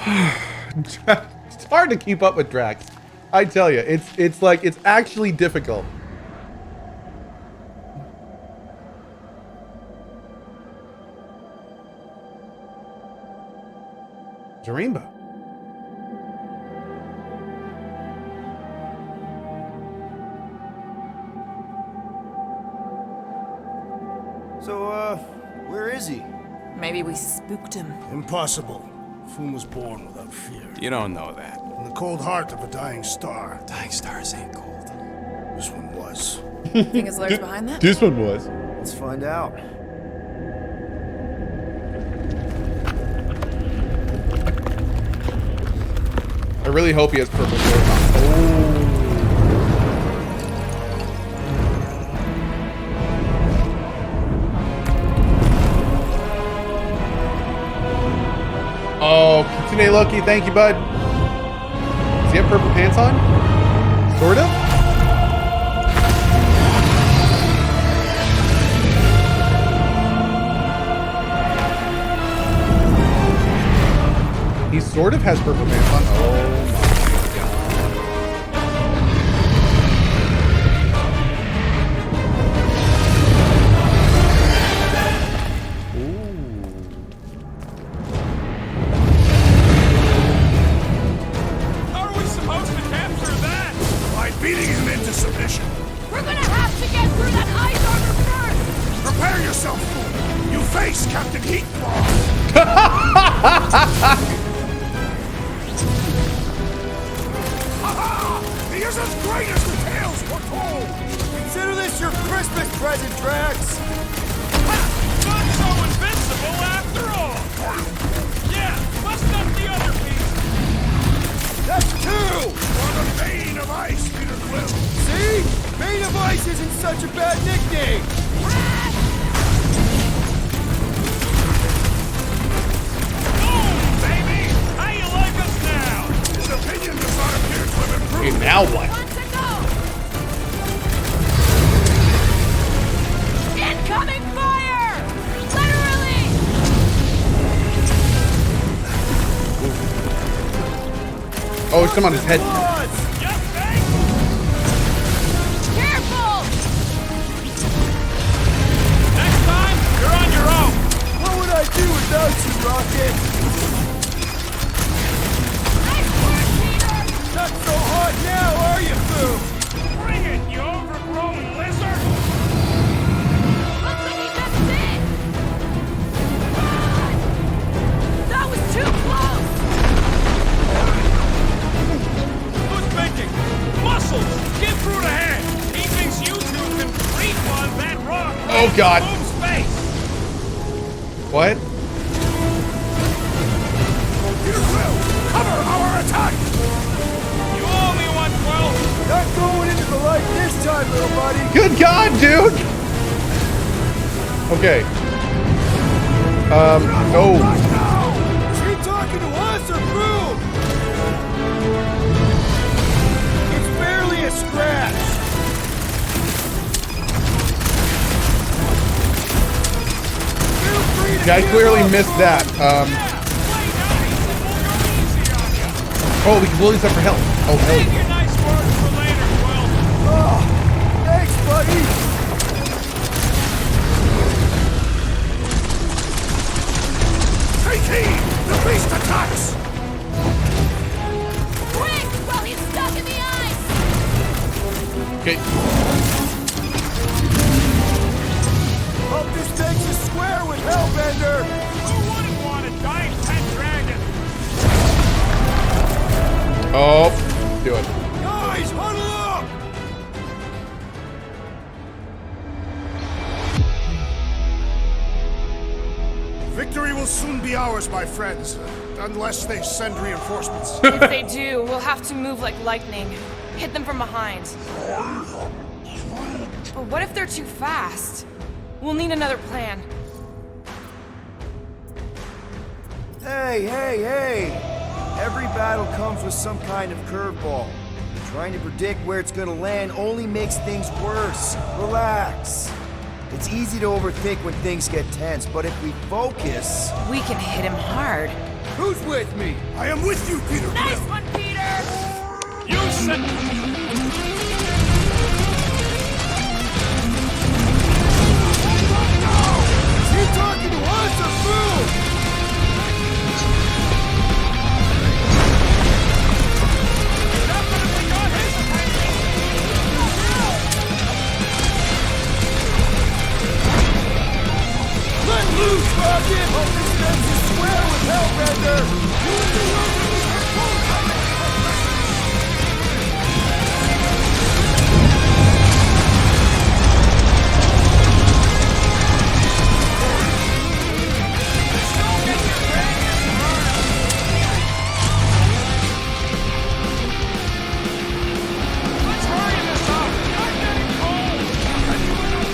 It's hard to keep up with Drax. I tell you, it's like it's actually difficult. It's a rainbow. So, where is he? Maybe we spooked him. Impossible. Foon was born without fear. You don't know that. In the cold heart of a dying star. Dying stars ain't cold. This one was. Think his lurk's behind that? This one was. Let's find out. I really hope he has purple sword. Oh. Oh, Kitsune Loki, thank you, bud. Does he have purple pants on? Sort of? He sort of has purple pants on. Oh my god. Beating him into submission. We're gonna have to get through that ice armor first! Prepare yourself, fool! You face Captain Heatclaw! Ha-ha! He is as great as the tales foretold! Consider this your Christmas present, Drax! Ha! Not so invincible after all! Yeah, bust up the other piece! That's two! For the Bane of Ice, Peter Quill! See? Bane of Ice isn't such a bad nickname! Boom, baby! How you like us now? His opinion does not appear to have improved. Okay, now what? Want to go! Incoming fire! Literally! Oh, it's come on his head. Yes, thanks! Careful! Next time, you're on your own! What would I do without you, Rocket? Nice work, Peter! Not so hot now, are you, Boo? Bring it, you overgrown lizard! Looks like he just did! God! That was too close! Who's thinking? Muscles! Get through the head! He thinks you two can refund that rock! Oh, God. Boom's face! What? Peter Quill, cover our attack! You owe me 112! Not going into the light this time, little buddy! Good God, dude! Okay. Oh. Is he talking to us or Boo? It's barely a scratch! Feel free to Yeah, I give clearly up, missed Boo. that. Oh, we can blow this up for health. Oh, hell Save yeah. your nice words for later, Quill! Oh, thanks, buddy! Take heed! The beast attacks! Quick, while he's stuck in the ice! Okay. Hope this takes us square with Hellbender! Who wouldn't want a giant pet dragon? Oh, do it. Guys, huddle up! Victory will soon be ours, my friends, unless they send reinforcements. If they do, we'll have to move like lightning. Hit them from behind. But what if they're too fast? We'll need another plan. Hey, hey, hey! Every battle comes with some kind of curveball. Trying to predict where it's gonna land only makes things worse. Relax. It's easy to overthink when things get tense, but if we focus... We can hit him hard. Who's with me? I am with you, Peter Nice Quill. one, Peter! You said... Is he talking to us or Fu? Definitely got his attention. Let loose, Rocket! Hope this ends his swear with Hellbender! Let's hurry this up. I'm getting cold.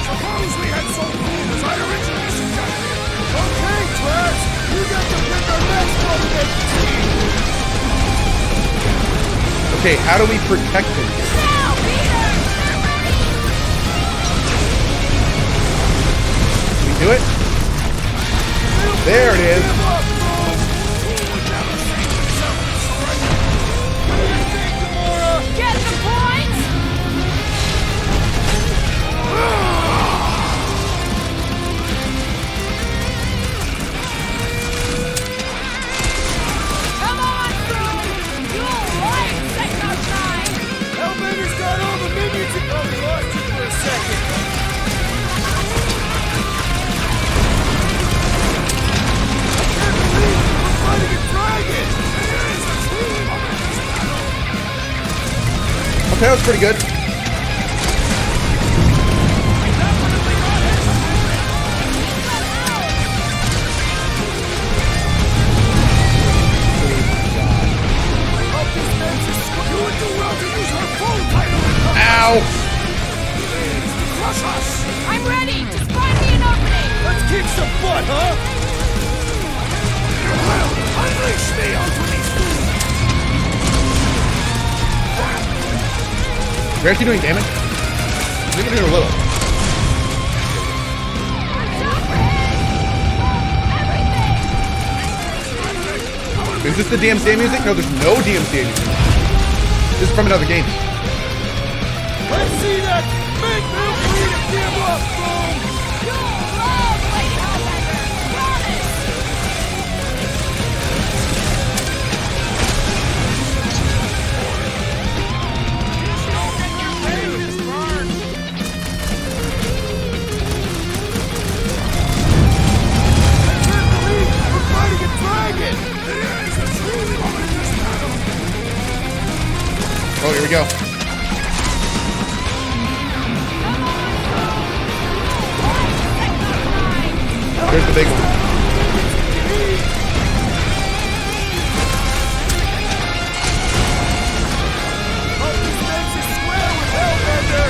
Suppose we had so cool as I originally suggested. Okay, Drax! You got to pick our next motivation team! Okay, how do we protect him? Now, Peter! They're ready! Can we do it? There it is. Give up, Boom! Get the point! Come on, Boom! You'll like Techno Time! Hellbender's got all the minions and... Oh, we lost you for a second. I can't believe we're fighting a dragon! Okay, that was pretty good. Hope this makes us... You would do well to use her full title and come Ow! Crush us! I'm ready! Just find me an opening! Let's kick some butt, huh? Well, unleash me onto these fools! You're actually doing damage? I think we're doing a little. Is this the DMCA music? No, there's no DMCA music. This is from another game. Let's see that! Make them free to give up, Boom! You'll love Lady Hellbender! Promise! Don't get your faces burned. I can't believe we're fighting a dragon! It is a truly momentous battle! Oh, here we go. There's the big one. Hope this makes us square with Hellbender!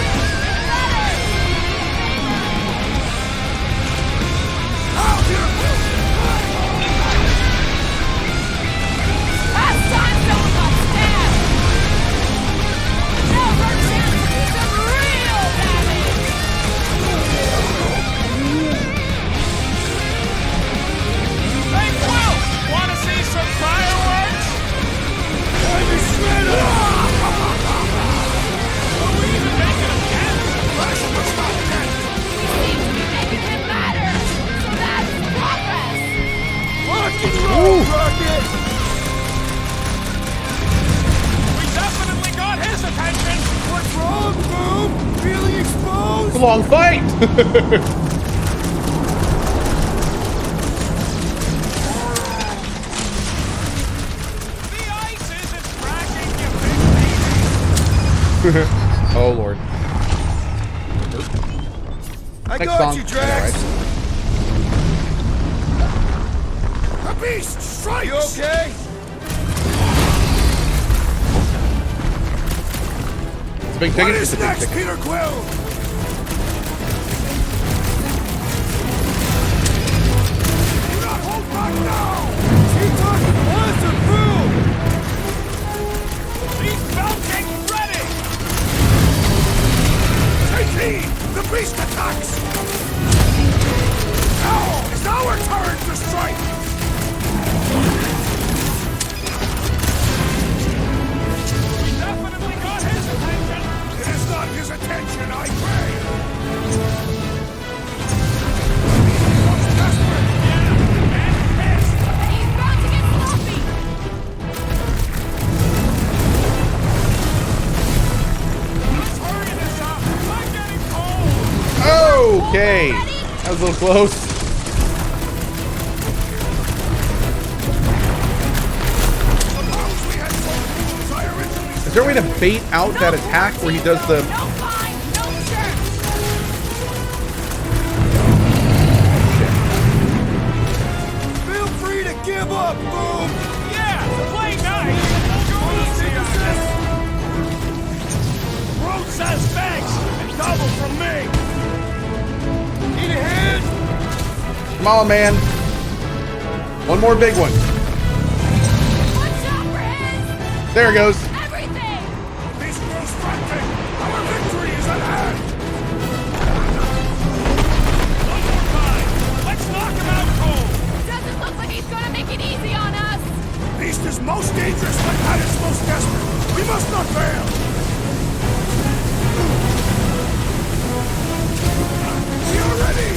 Out here, Last time someone got stabbed! Now's our chance to do some real damage! Hey, Quill! Wanna see some fireworks? time to shred up! Are we even making a dent? We seem to be making him matter! So that's progress! Rock and roll, Rocket! We definitely got his attention. What's wrong, Boom? Feeling exposed? It's a long fight! The ice isn't cracking, you big baby. Oh, Lord. I Next got song. you, Drax! The beast strikes! You okay? It's a big What ticket. is It's a big next, ticket. Peter Quill? Do not hold back now! He talking to us or Boom? He's belting ready. The beast attacks! Now is our turn to strike! Definitely got his attention! It is not his attention I crave! He's about to get sloppy! Let's hurry this up! I'm getting cold! Okay. That was a little close. Is there a way to bait out that attack where he does the... No fine, no shirt! Feel free to give up, boom! Yeah! Play nice! We'll go easy on this! Road says thanks! And double from me! Need a hand? Come on, man. One more big one. Watch out for his! There it goes. Everything! This grows frantic! Our victory is at hand! One more time! Let's knock him out cold! Doesn't look like he's gonna make it easy on us! Beast is most dangerous when at its most desperate! We must not fail! We are ready!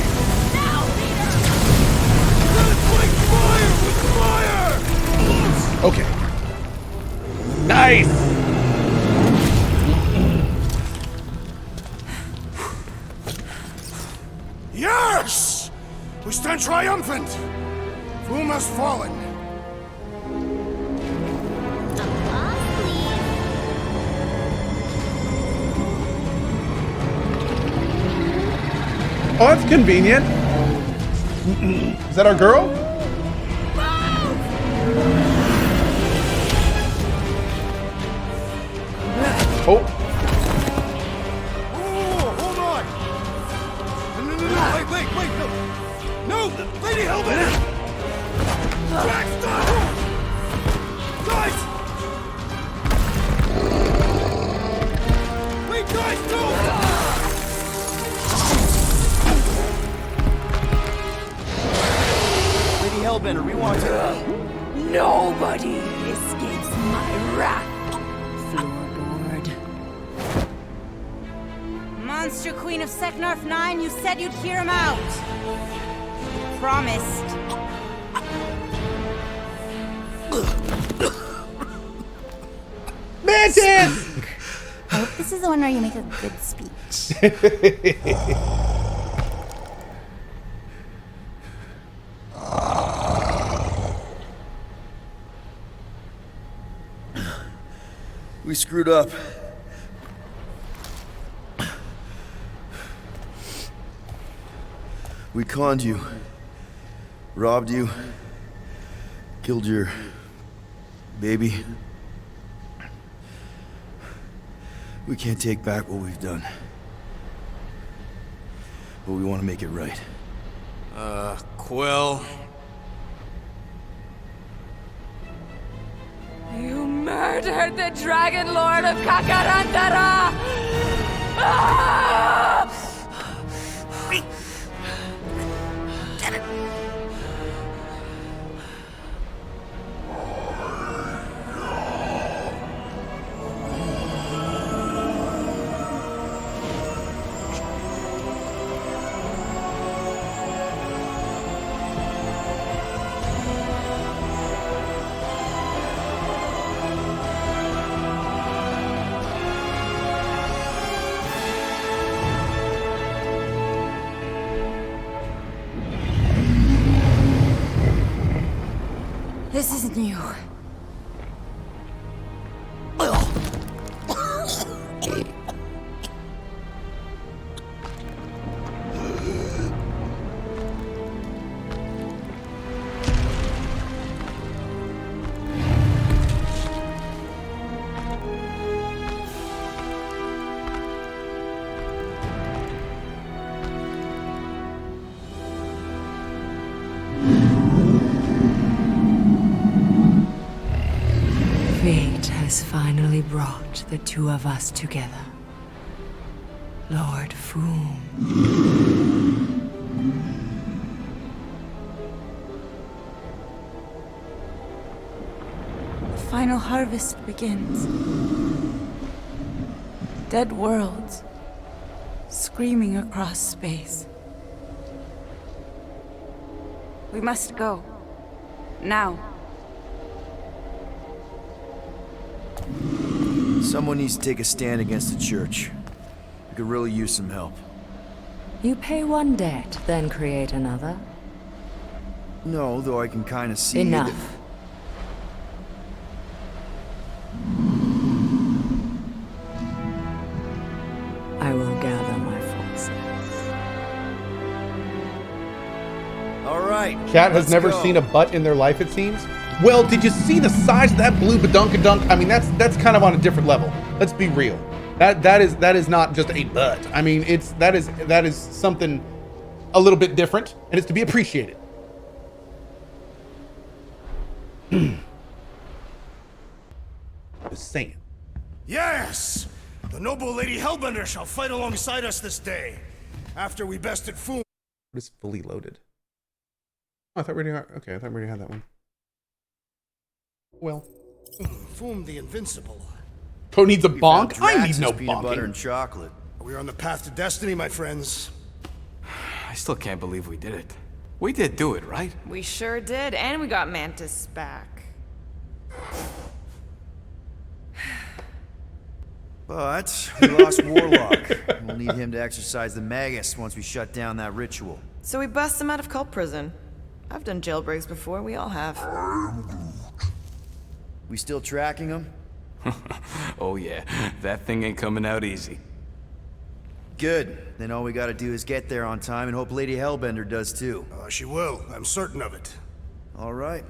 Now, leader! Let's fight fire with fire! Okay. Nice. Yes! We stand triumphant! Foom has fallen. Oh, that's convenient. Is that our girl? Oh. Oh, hold on! No, wait, no! No, Lady Hellbender! Drax, stop! Guys! Wait, guys, no! Lady Hellbender, we want to... Nobody escapes my wrath. Floorboard. Monster Queen of Seknarf 9, you said you'd hear him out. Promised. Mantis! I hope this is the one where you make a good speech. We screwed up. We conned you. Robbed you. Killed your... baby. We can't take back what we've done. But we want to make it right. Quill. You murdered the Dragon Lord of Kakarantara! Ah! This is new. Fate has finally brought the two of us together. Lord Foom. The final harvest begins. Dead worlds screaming across space. We must go. Now. Someone needs to take a stand against the church. We could really use some help. You pay one debt, then create another. No, though I can kind of see Enough. that- I will gather my forces. All right. Chat has let's never go. seen a butt in their life, it seems. Well, did you see the size of that blue badunkadunk? I mean, that's kind of on a different level. Let's be real. That is not just a butt. I mean, that is something a little bit different, and it's to be appreciated. Just saying. Yes! The noble Lady Hellbender shall fight alongside us this day, after we bested Foom. What is fully loaded? Oh, I thought we already had, okay, I thought we already had that one. Well. Foom the Invincible. Cohh needs a We found bonk? I need Drax's no peanut butter bonking. and chocolate. We're on the path to destiny, my friends. I still can't believe we did it. We did do it, right? We sure did, and we got Mantis back. But we lost Warlock. We'll need him to exercise the Magus once we shut down that ritual. So we bust him out of cult prison. I've done jailbreaks before, we all have. We still tracking him? Oh yeah, that thing ain't coming out easy. Good. Then all we gotta do is get there on time and hope Lady Hellbender does too. She will. I'm certain of it. All right.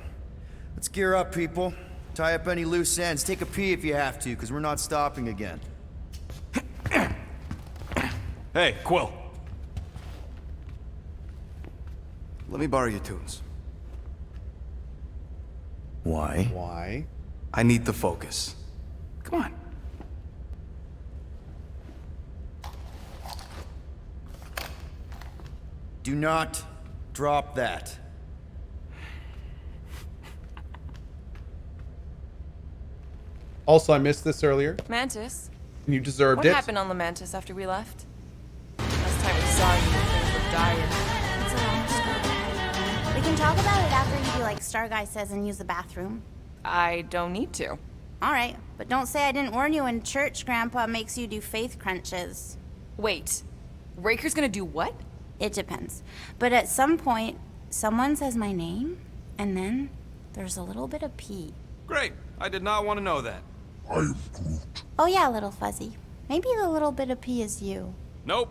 Let's gear up, people. Tie up any loose ends. Take a pee if you have to, because we're not stopping again. Hey, Quill. Let me borrow your tunes. Why? Why? I need to focus. Come on. Do not drop that. Also, I missed this earlier, Mantis? and you deserved What it. happened on Laminitis after we left? Last time we saw you, things were dire. It's a long story. We can talk about it after you do like Star Guy says and use the bathroom. I don't need to. All right, but don't say I didn't warn you in church Grandpa makes you do faith crunches. Wait, Raker's gonna do what? It depends. But at some point, someone says my name, and then there's a little bit of pee. Great. I did not want to know that. Oh yeah, little fuzzy. Maybe the little bit of pee is you. Nope.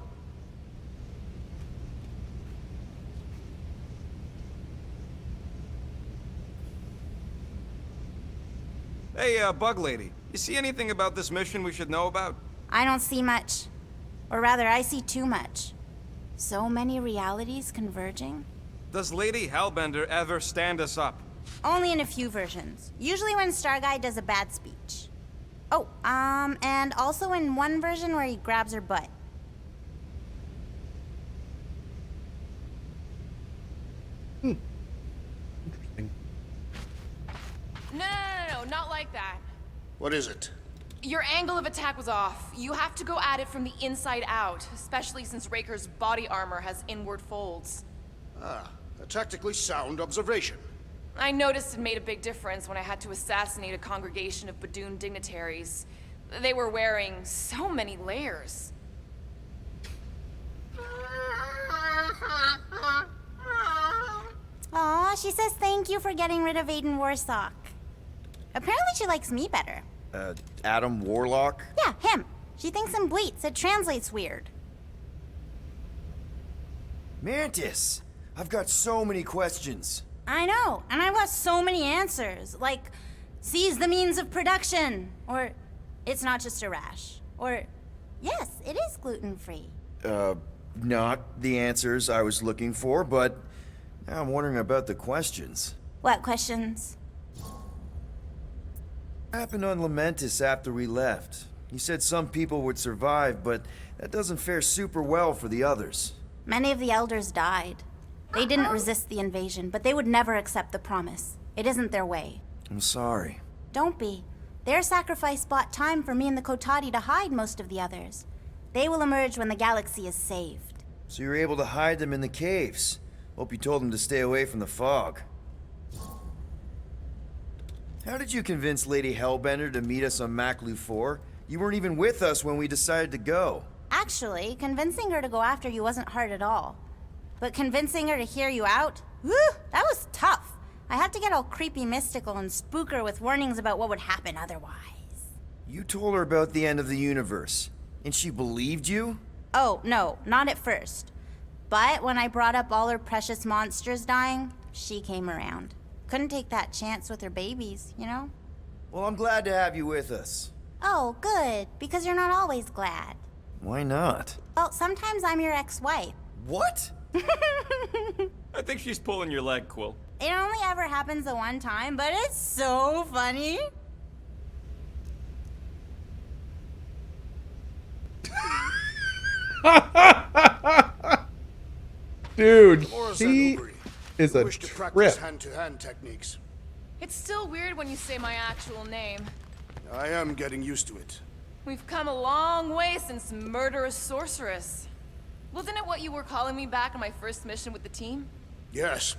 Hey, Bug Lady. You see anything about this mission we should know about? I don't see much. Or rather, I see too much. So many realities converging. Does Lady Hellbender ever stand us up? Only in a few versions. Usually when Star Guy does a bad speech. Oh, and also in one version where he grabs her butt. Interesting. No, not like that. What is it? Your angle of attack was off. You have to go at it from the inside out, especially since Raker's body armor has inward folds. Ah, a tactically sound observation. I noticed it made a big difference when I had to assassinate a congregation of Badoon dignitaries. They were wearing so many layers. Aw, she says thank you for getting rid of Aiden Warsock. Apparently she likes me better. Adam Warlock? Yeah, him. She thinks him bleats. It translates weird. Mantis! I've got so many questions. I know, and I want so many answers. Like, seize the means of production. Or, it's not just a rash. Or, yes, it is gluten-free. Not the answers I was looking for, but now I'm wondering about the questions. What questions? What happened on Lamentis after we left? You said some people would survive, but That doesn't fare super well for the others. Many of the elders died. They didn't resist the invasion, but they would never accept the promise. It isn't their way. I'm sorry. Don't be. Their sacrifice bought time for me and the Kotati to hide most of the others. They will emerge when the galaxy is saved. So you were able to hide them in the caves. Hope you told them to stay away from the fog. How did you convince Lady Hellbender to meet us on Maklu 4? You weren't even with us when we decided to go. Actually, convincing her to go after you wasn't hard at all. But convincing her to hear you out? Whew, that was tough. I had to get all creepy mystical and spook her with warnings about what would happen otherwise. You told her about the end of the universe, and she believed you? Oh, no, not at first. But when I brought up all her precious monsters dying, she came around. Couldn't take that chance with her babies, you know? Well, I'm glad to have you with us. Oh, good, because you're not always glad. Why not? Well, sometimes I'm your ex-wife. What? I think she's pulling your leg, Quill. It only ever happens the one time, but it's so funny. Dude, Laura's she and Ubri. is We a wish to trip. practice hand-to-hand techniques. It's still weird when you say my actual name. I am getting used to it. We've come a long way since Murderous Sorceress. Wasn't it what you were calling me back on my first mission with the team? Yes.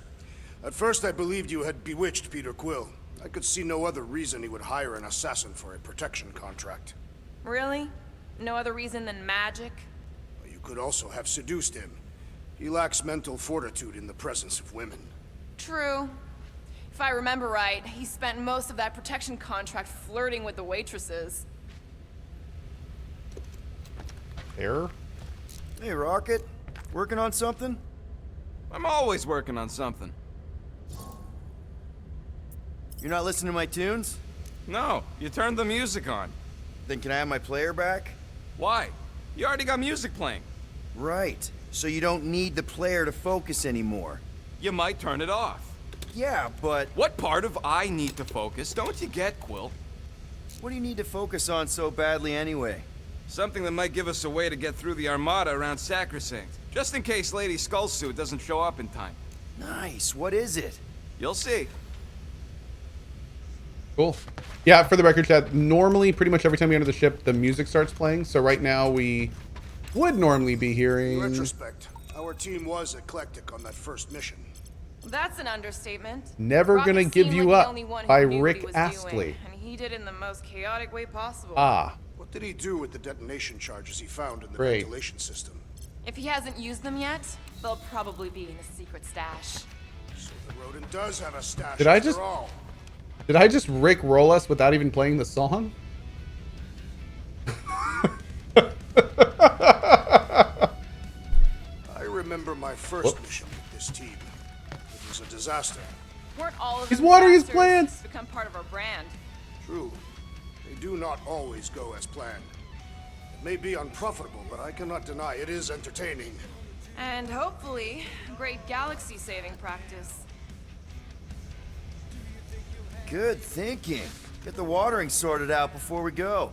At first I believed you had bewitched Peter Quill. I could see no other reason he would hire an assassin for a protection contract. Really? No other reason than magic? You could also have seduced him. He lacks mental fortitude in the presence of women. True. If I remember right, he spent most of that protection contract flirting with the waitresses. Error? Hey, Rocket. Working on something? I'm always working on something. You're not listening to my tunes? No, you turned the music on. Then can I have my player back? Why? You already got music playing. Right. So you don't need the player to focus anymore. You might turn it off. Yeah, but What part of I need to focus don't you get, Quill? what do you need to focus on so badly anyway? Something that might give us a way to get through the Armada around Sacrosanct. Just in case Lady Skullsuit doesn't show up in time. Nice. What is it? You'll see. Cool. Yeah, for the record, chat, normally pretty much every time we enter the ship, the music starts playing. So right now we would normally be In hearing... retrospect, our team was eclectic on that first mission. That's an understatement. Never Rocky Gonna Give seemed You like the Up only one who by knew what Rick he was Astley. doing, and he did it in the most chaotic way possible. Ah, What did he do with the detonation charges he found in the Great. ventilation system? If he hasn't used them yet, they'll probably be in a secret stash. So the rodent does have a stash Did I after just- all. did I just Rick roll us without even playing the song? I remember my first mission with this team. It was a disaster. Weren't all of He's them watering his disasters plants. become part of our brand? True. They do not always go as planned. It may be unprofitable, but I cannot deny it is entertaining. And hopefully, great galaxy-saving practice. Good thinking. Get the watering sorted out before we go.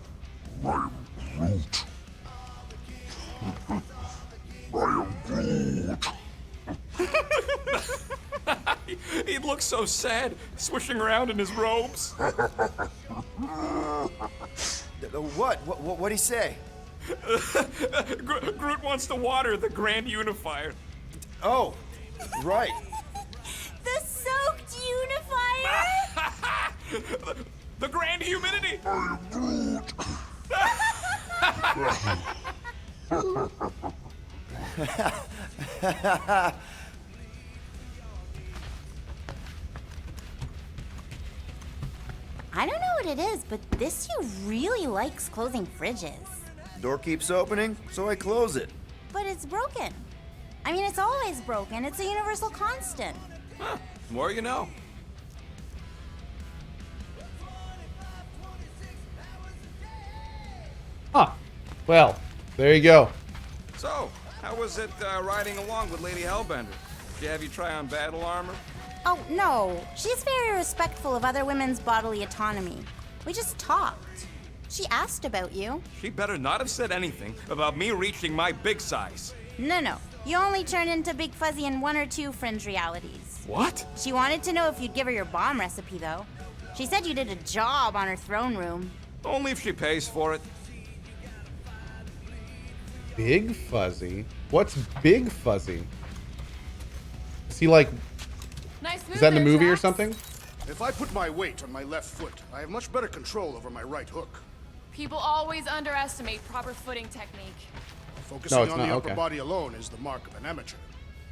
He looks so sad, swishing around in his robes. What'd he say? Groot wants to water the Grand Unifier. Oh, right. The soaked unifier? The Grand Humidity! I don't know what it is, but this you really likes closing fridges. Door keeps opening, so I close it. But it's broken. I mean, it's always broken. It's a universal constant. Huh, more you know. Huh. Well, there you go. So, how was it riding along with Lady Hellbender? Did she have you try on battle armor? Oh, no. She's very respectful of other women's bodily autonomy. We just talked. She asked about you. She better not have said anything about me reaching my big size. No. You only turn into Big Fuzzy in 1 or 2 fringe realities. What? She wanted to know if you'd give her your bomb recipe, though. She said you did a job on her throne room. Only if she pays for it. Big Fuzzy? What's Big Fuzzy? Is he like... Nice move Is that in the there, movie or Drax. something? If I put my weight on my left foot, I have much better control over my right hook. People always underestimate proper footing technique. Focusing it's on not, the upper okay. body alone is the mark of an amateur.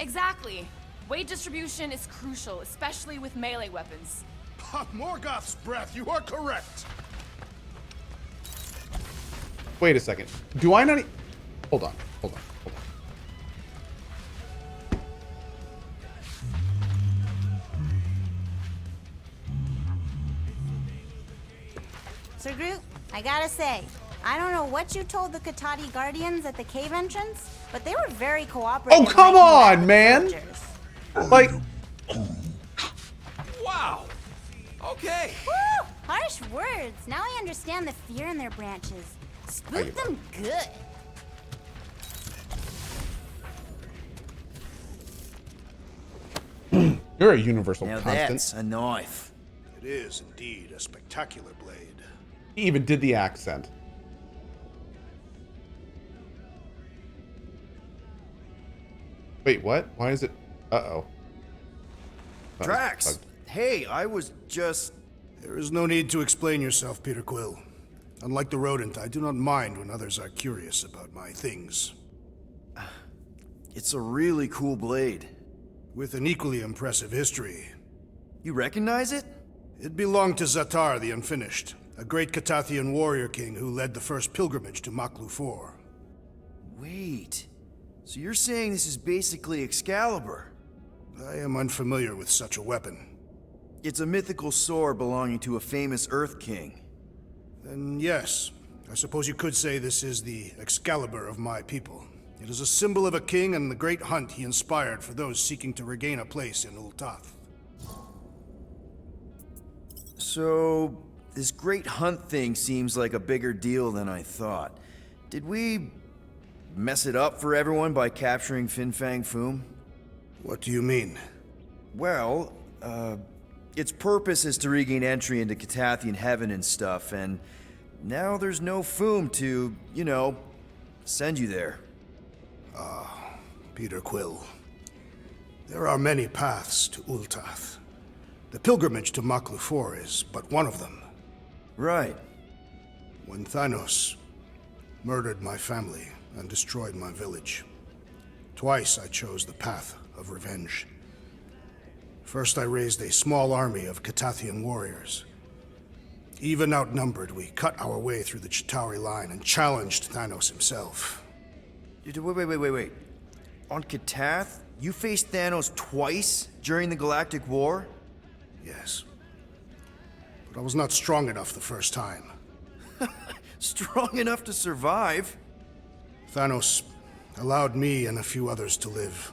Exactly. Weight distribution is crucial, especially with melee weapons. Morgoth's breath, you are correct. Wait a second. Do I not... Hold on. Sir Groot, I gotta say, I don't know what you told the Katati Guardians at the cave entrance, but they were very cooperative. Oh, come when I came back on, with man! soldiers. Like... Wow. Okay. Woo! Harsh words. Now I understand the fear in their branches. Spook them good. You're a universal Now constant. that's a knife. It is indeed a spectacular blade. He even did the accent. Wait, what? Why is it... Uh-oh. Drax! Hey, I was just... There is no need to explain yourself, Peter Quill. Unlike the rodent, I do not mind when others are curious about my things. It's a really cool blade. With an equally impressive history. You recognize it? It belonged to Zatar the Unfinished, a great Katathian warrior king who led the first pilgrimage to Maklu 4. Wait. So you're saying this is basically Excalibur? I am unfamiliar with such a weapon. It's a mythical sword belonging to a famous Earth King. Then yes, I suppose you could say this is the Excalibur of my people. It is a symbol of a king and the great hunt he inspired for those seeking to regain a place in Ultath. So, this great hunt thing seems like a bigger deal than I thought. Did we mess it up for everyone by capturing Fin Fang Foom? What do you mean? Well, its purpose is to regain entry into Katathian heaven and stuff, and now there's no Foom to, you know, send you there. Peter Quill. There are many paths to Ultath. The pilgrimage to Maklu 4 is but one of them. Right. When Thanos murdered my family and destroyed my village, twice I chose the path of revenge. First, I raised a small army of Katathian warriors. Even outnumbered, we cut our way through the Chitauri line and challenged Thanos himself. Wait. On Katath, you faced Thanos twice during the Galactic War? Yes. But I was not strong enough the first time. Strong enough to survive? Thanos allowed me and a few others to live,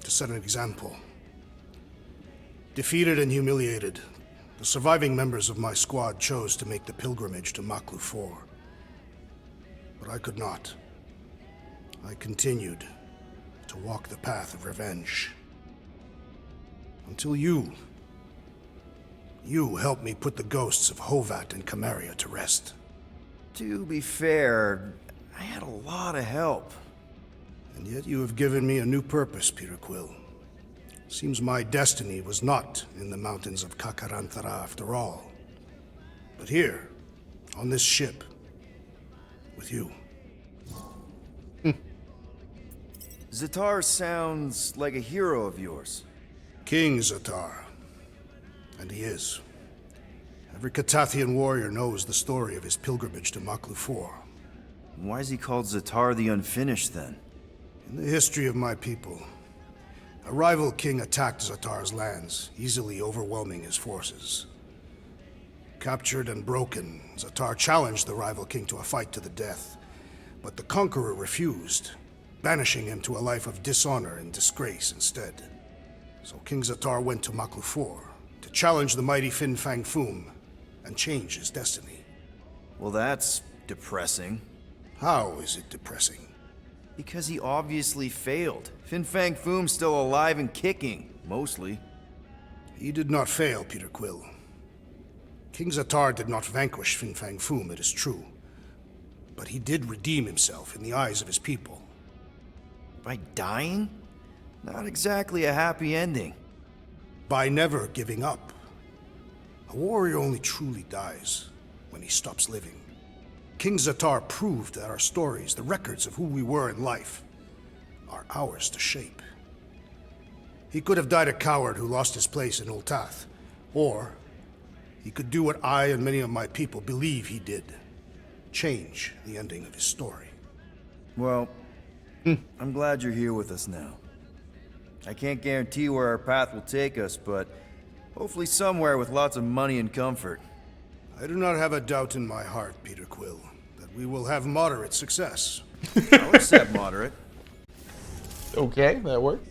to set an example. Defeated and humiliated, the surviving members of my squad chose to make the pilgrimage to Maklu 4. But I could not. I continued to walk the path of revenge. Until you helped me put the ghosts of Hovat and Camaria to rest. To be fair, I had a lot of help. And yet you have given me a new purpose, Peter Quill. Seems my destiny was not in the mountains of Kakarantara after all, but here, on this ship, with you. Zatar sounds like a hero of yours. King Zatar. And he is. Every Katathian warrior knows the story of his pilgrimage to Maklu 4. Why is he called Zatar the Unfinished then? In the history of my people, a rival king attacked Zatar's lands, easily overwhelming his forces. Captured and broken, Zatar challenged the rival king to a fight to the death, but the conqueror refused, banishing him to a life of dishonor and disgrace instead. So King Zatar went to Maklu 4 to challenge the mighty Fin Fang Foom and change his destiny. Well, that's depressing. How is it depressing? Because he obviously failed. Fin Fang Foom's still alive and kicking, mostly. He did not fail, Peter Quill. King Zatar did not vanquish Fin Fang Foom, it is true. But he did redeem himself in the eyes of his people. By dying? Not exactly a happy ending. By never giving up. A warrior only truly dies when he stops living. King Zatar proved that our stories, the records of who we were in life, are ours to shape. He could have died a coward who lost his place in Ultath, or he could do what I and many of my people believe he did. Change the ending of his story. Well, I'm glad you're here with us now. I can't guarantee where our path will take us, but hopefully somewhere with lots of money and comfort. I do not have a doubt in my heart, Peter Quill, that we will have moderate success. I'll accept moderate. Okay, that works.